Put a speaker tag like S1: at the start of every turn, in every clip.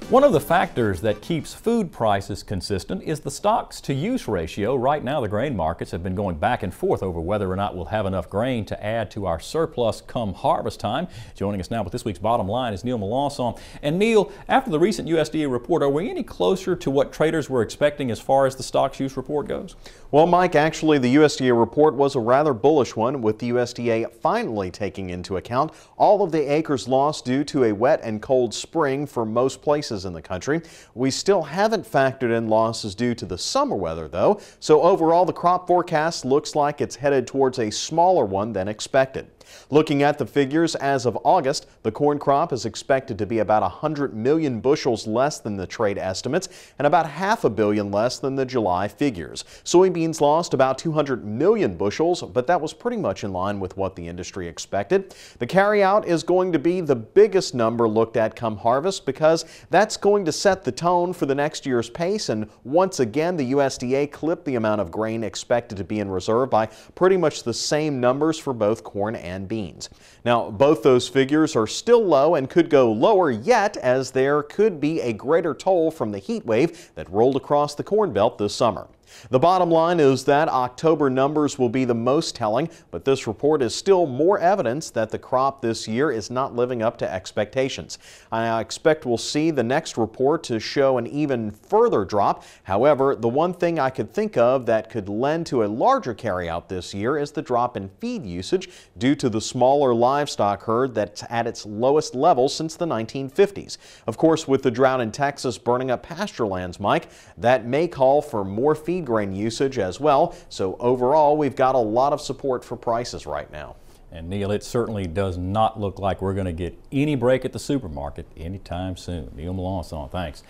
S1: One of the factors that keeps food prices consistent is the stocks-to-use ratio. Right now, the grain markets have been going back and forth over whether or not we'll have enough grain to add to our surplus come harvest time. Joining us now with this week's Bottom Line is Neil Melancon. And Neil, after the recent USDA report, are we any closer to what traders were expecting as far as the stocks-use report goes?
S2: Well, Mike, actually the USDA report was a rather bullish one, with the USDA finally taking into account all of the acres lost due to a wet and cold spring for most places in the country. We still haven't factored in losses due to the summer weather, though, so overall the crop forecast looks like it's headed towards a smaller one than expected. Looking at the figures as of August, the corn crop is expected to be about 100 million bushels less than the trade estimates and about half a billion less than the July figures. Soybeans lost about 200 million bushels, but that was pretty much in line with what the industry expected. The carryout is going to be the biggest number looked at come harvest because that's going to set the tone for the next year's pace, and once again the USDA clipped the amount of grain expected to be in reserve by pretty much the same numbers for both corn and beans. Now, both those figures are still low and could go lower yet, as there could be a greater toll from the heat wave that rolled across the Corn Belt this summer. The bottom line is that October numbers will be the most telling, but this report is still more evidence that the crop this year is not living up to expectations. I expect we'll see the next report to show an even further drop. However, the one thing I could think of that could lend to a larger carryout this year is the drop in feed usage due to the smaller livestock herd that's at its lowest level since the 1950s. Of course, with the drought in Texas burning up pasture lands, Mike, that may call for more feed grain usage as well. So overall, we've got a lot of support for prices right now.
S1: And Neil, it certainly does not look like we're going to get any break at the supermarket anytime soon. Neil Melancon, thanks.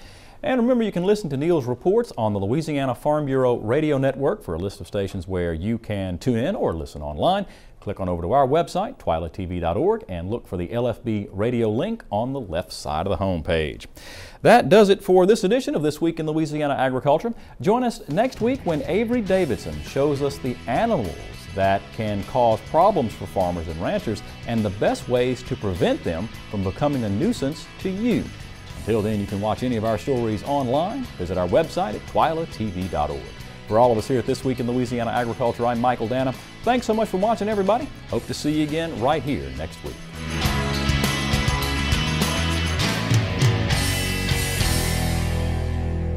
S1: And remember, you can listen to Neil's reports on the Louisiana Farm Bureau Radio Network. For a list of stations where you can tune in or listen online, click on over to our website, twilatv.org, and look for the LFB radio link on the left side of the home page. That does it for this edition of This Week in Louisiana Agriculture. Join us next week when Avery Davidson shows us the animals that can cause problems for farmers and ranchers and the best ways to prevent them from becoming a nuisance to you. Until then, you can watch any of our stories online. Visit our website at twilatv.org. For all of us here at This Week in Louisiana Agriculture, I'm Michael Dana. Thanks so much for watching, everybody. Hope to see you again right here next week.